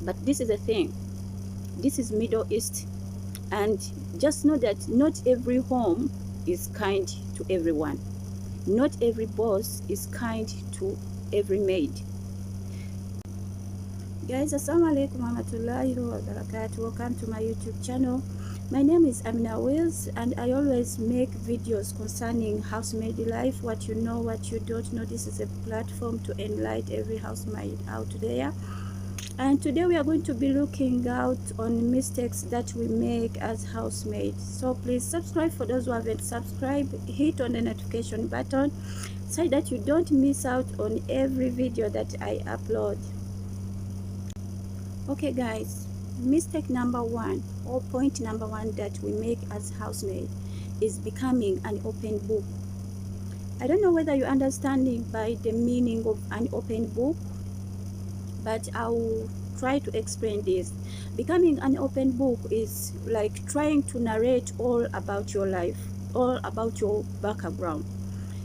But this is the thing, this is Middle East, and just know that not every home is kind to everyone. Not every boss is kind to every maid. Guys, assalamu alaikum warahmatullahi wabarakatuh. Welcome to my YouTube channel. My name is Amina Wills, and I always make videos concerning housemaid life, what you know, what you don't know. This is a platform to enlighten every housemaid out there. And today we are going to be looking out on mistakes that we make as housemaids. So please subscribe for those who haven't subscribed. Hit on the notification button so that you don't miss out on every video that I upload. Okay guys, mistake number one, or point number one that we make as housemaid, is becoming an open book. I don't know whether you understand by the meaning of an open book, but I'll try to explain this. Becoming an open book is like trying to narrate all about your life, all about your background.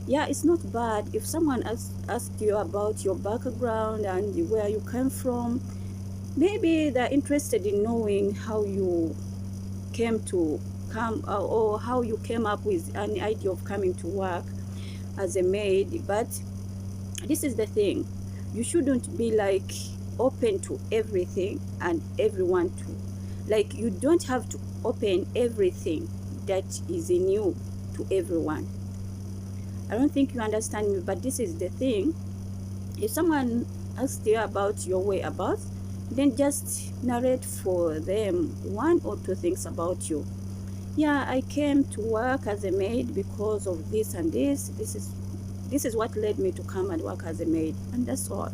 Yeah, it's not bad if someone asks you about your background and where you came from. Maybe they're interested in knowing how you came to come, or how you came up with an idea of coming to work as a maid. But this is the thing, you shouldn't be like open to everything and everyone too. Like, you don't have to open everything that is in you to everyone. I don't think you understand me, but this is the thing. If someone asks you about your whereabouts, then just narrate for them one or two things about you. Yeah, I came to work as a maid because of this and this. This is what led me to come and work as a maid, and that's all.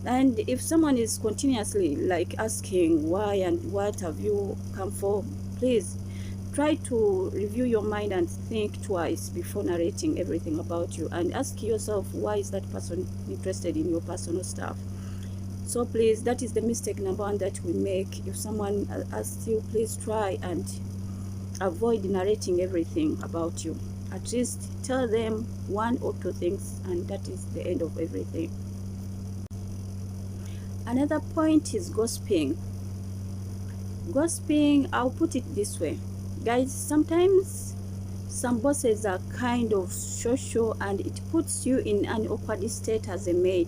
And if someone is continuously like asking why and what have you come for, please try to review your mind and think twice before narrating everything about you, and ask yourself, why is that person interested in your personal stuff? So please, that is the mistake number one that we make. If someone asks you, please try and avoid narrating everything about you. At least tell them one or two things, and that is the end of everything. Another point is gossiping. Gossiping, I'll put it this way. Guys, sometimes some bosses are kind of social, and it puts you in an awkward state as a maid.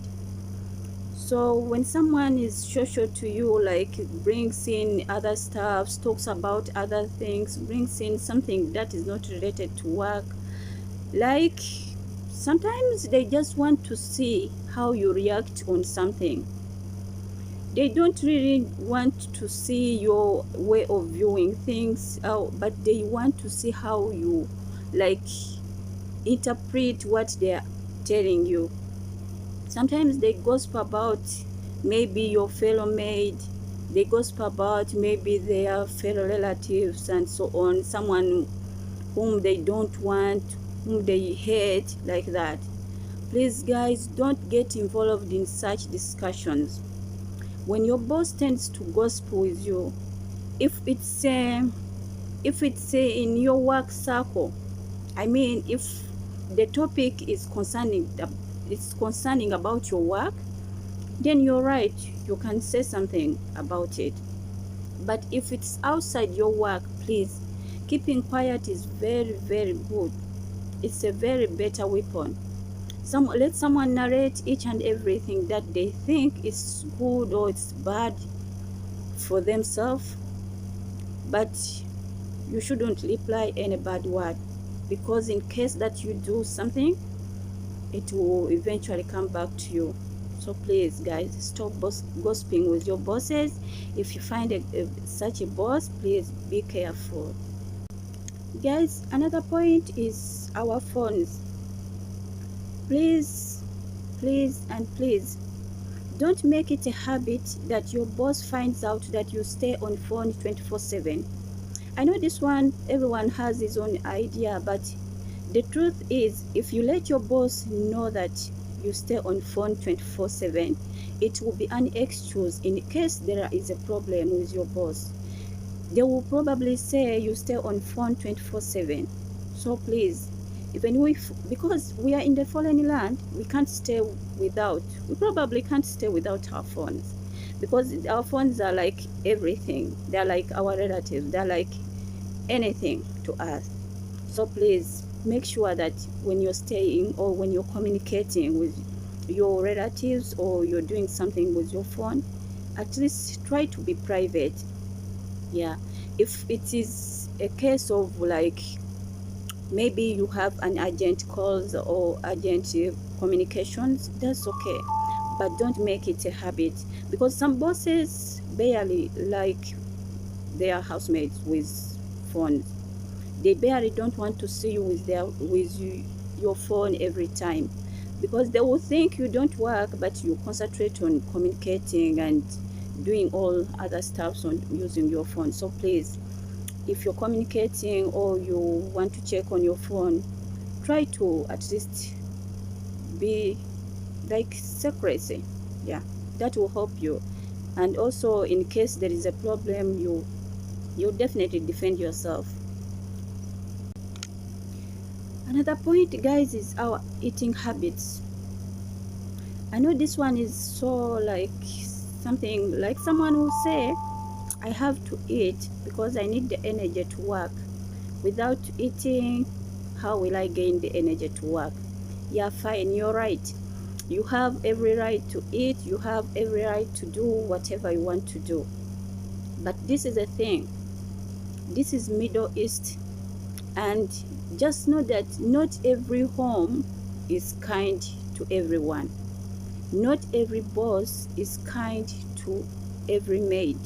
So when someone is social to you, like brings in other stuff, talks about other things, brings in something that is not related to work, like sometimes they just want to see how you react on something. They don't really want to see your way of viewing things, but they want to see how you like interpret what they're telling you. Sometimes they gossip about maybe your fellow maid, they gossip about maybe their fellow relatives and so on, someone whom they don't want, whom they hate, like that. Please guys, don't get involved in such discussions. When your boss tends to gossip with you, if it's in your work circle, I mean, if the topic is concerning about your work, then you're right, you can say something about it. But if it's outside your work, please, keeping quiet is very, very good. It's a very better weapon. Let someone narrate each and everything that they think is good or it's bad for themselves, but you shouldn't reply any bad word, because in case that you do something, it will eventually come back to you. So please guys, stop gossiping with your bosses. If you find such a boss, please be careful. Guys, another point is our phones. Please and please, don't make it a habit that your boss finds out that you stay on phone 24/7. I know this one, everyone has his own idea, but the truth is, if you let your boss know that you stay on phone 24/7, it will be an excuse in case there is a problem with your boss. They will probably say you stay on phone 24/7. So please, because we are in the foreign land, we probably can't stay without our phones. because our phones are like everything. They're like our relatives, they're like anything to us. So please make sure that when you're staying or when you're communicating with your relatives or you're doing something with your phone, at least try to be private. Yeah, if it is a case of like maybe you have an urgent calls or urgent communications, that's okay, but don't make it a habit, because some bosses barely like their housemates with phones. They barely don't want to see you with your phone every time, because they will think you don't work but you concentrate on communicating and doing all other stuff on using your phone. So please, if you're communicating or you want to check on your phone, try to at least be like secrecy. Yeah, that will help you. And also, in case there is a problem, you definitely defend yourself. Another point, guys, is our eating habits. I know this one is so like something like someone will say, I have to eat because I need the energy to work. Without eating, how will I gain the energy to work? Yeah, fine, you're right. You have every right to eat, you have every right to do whatever you want to do. But this is the thing, this is Middle East, and just know that not every home is kind to everyone. Not every boss is kind to every maid.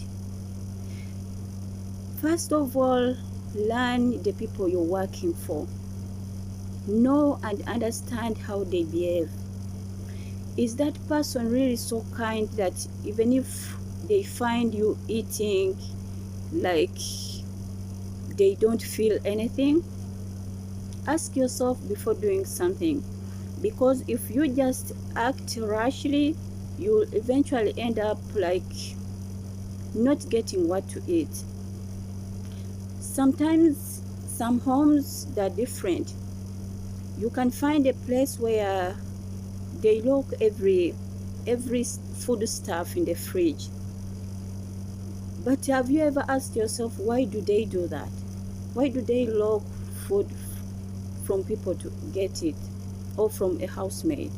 First of all, learn the people you're working for. Know and understand how they behave. Is that person really so kind that even if they find you eating like they don't feel anything? Ask yourself before doing something, because if you just act rashly, you'll eventually end up like not getting what to eat. Sometimes some homes they're different. You can find a place where they lock every food stuff in the fridge. But have you ever asked yourself, why do they do that? Why do they lock food from people to get it, or from a housemaid?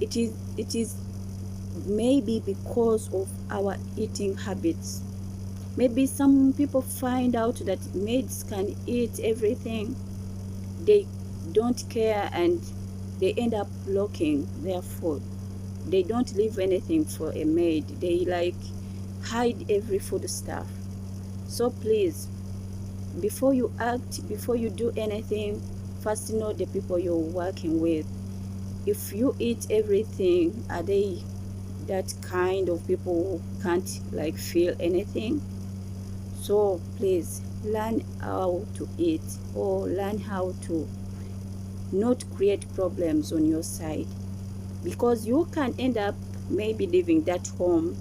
It is maybe because of our eating habits. Maybe some people find out that maids can eat everything, they don't care, and they end up locking their food. They don't leave anything for a maid, they like hide every food stuff. So please, before you act, before you do anything, first know the people you're working with. If you eat everything, are they that kind of people who can't like feel anything? So please learn how to eat, or learn how to not create problems on your side, because you can end up maybe leaving that home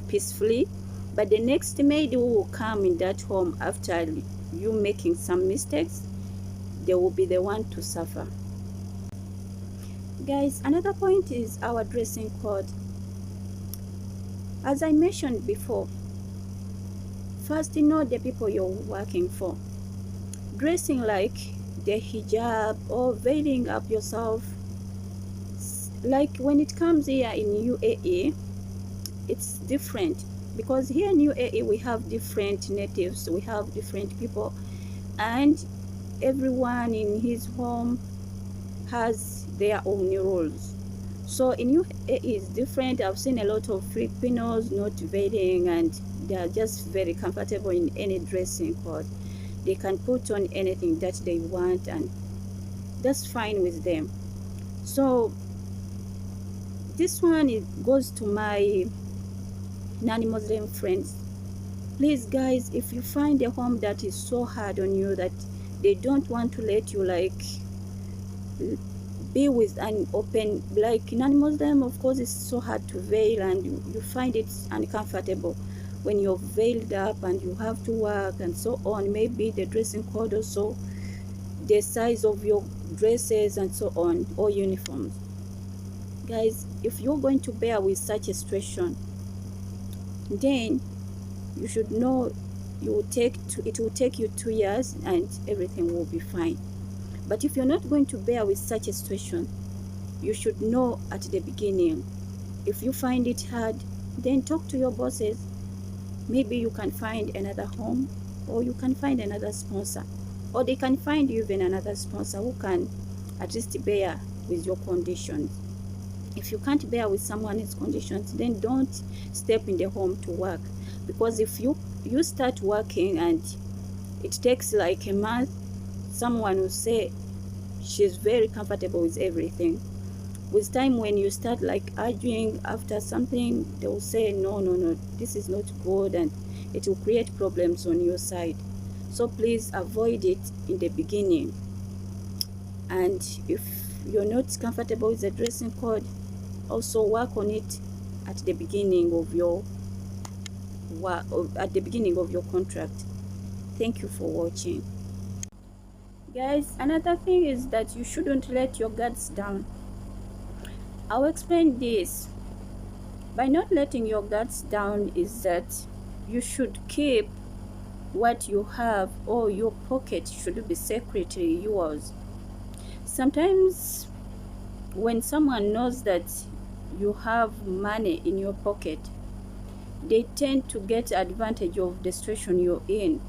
peacefully, but the next maid who will come in that home after you making some mistakes, they will be the one to suffer. Guys, another point is our dressing code. As I mentioned before, first know the people you're working for. Dressing like the hijab or veiling up yourself, like when it comes here in UAE, it's different, because here in UAE we have different natives, we have different people, and everyone in his home has their own rules. So in UAE is different. I've seen a lot of Filipinos not veiling, and they are just very comfortable in any dressing code. They can put on anything that they want, and that's fine with them. So this one, it goes to my non-Muslim friends. Please guys, if you find a home that is so hard on you that they don't want to let you like be with an open, like non-Muslim, of course it's so hard to veil, and you find it uncomfortable when you're veiled up and you have to work and so on. Maybe the dressing code, also the size of your dresses and so on, or uniforms. Guys, if you're going to bear with such a situation, then you should know it will take you 2 years and everything will be fine. But if you're not going to bear with such a situation, you should know at the beginning. If you find it hard, then talk to your bosses. Maybe you can find another home, or you can find another sponsor, or they can find you even another sponsor who can at least bear with your conditions. If you can't bear with someone's conditions, then don't step in the home to work, because if you start working and it takes like a month, someone will say she's very comfortable with everything. With time, when you start like arguing after something, they will say no, this is not good, and it will create problems on your side. So please avoid it in the beginning. And if you're not comfortable with the dressing code, also work on it at the beginning of your contract. Thank you for watching. Guys, another thing is that you shouldn't let your guards down. I'll explain this. By not letting your guards down is that you should keep what you have, or your pocket should be secretly yours. Sometimes when someone knows that you have money in your pocket, they tend to get advantage of the situation you're in.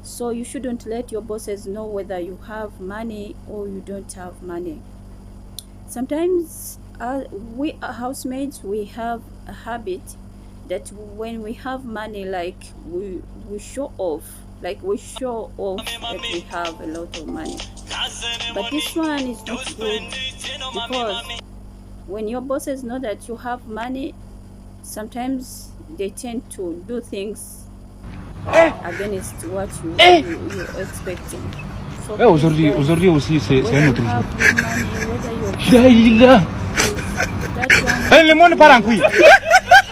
So you shouldn't let your bosses know whether you have money or you don't have money. Sometimes we housemates, we have a habit that when we have money, like we show off, that we have a lot of money. But this one is not good, because when your bosses know that you have money, sometimes they tend to do things against what you're expecting. So aujourd'hui aussi c'est un autre jour. La ilaha. Le monde part en couille.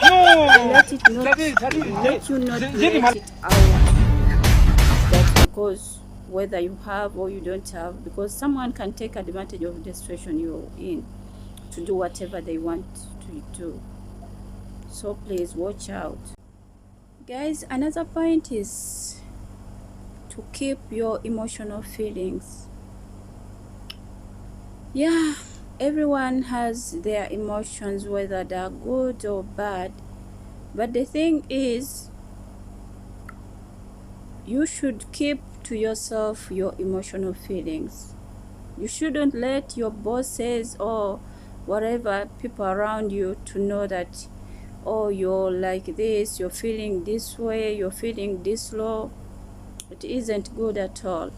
Non. Let you not let it out. That's because whether you have or you don't have, because someone can take advantage of the situation you're in to do whatever they want to do. So please watch out. Guys, another point is to keep your emotional feelings. Yeah, everyone has their emotions, whether they're good or bad. But the thing is, you should keep to yourself your emotional feelings. You shouldn't let your bosses or whatever people around you to know that, oh, you're like this, you're feeling this way, you're feeling this low. It isn't good at all.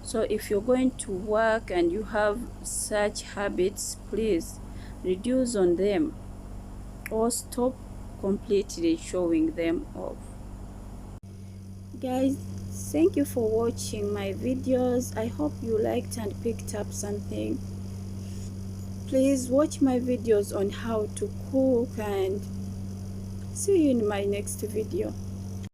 So if you're going to work and you have such habits, please reduce on them or stop completely showing them off. Guys, thank you for watching my videos. I hope you liked and picked up something. Please watch my videos on how to cook, and see you in my next video.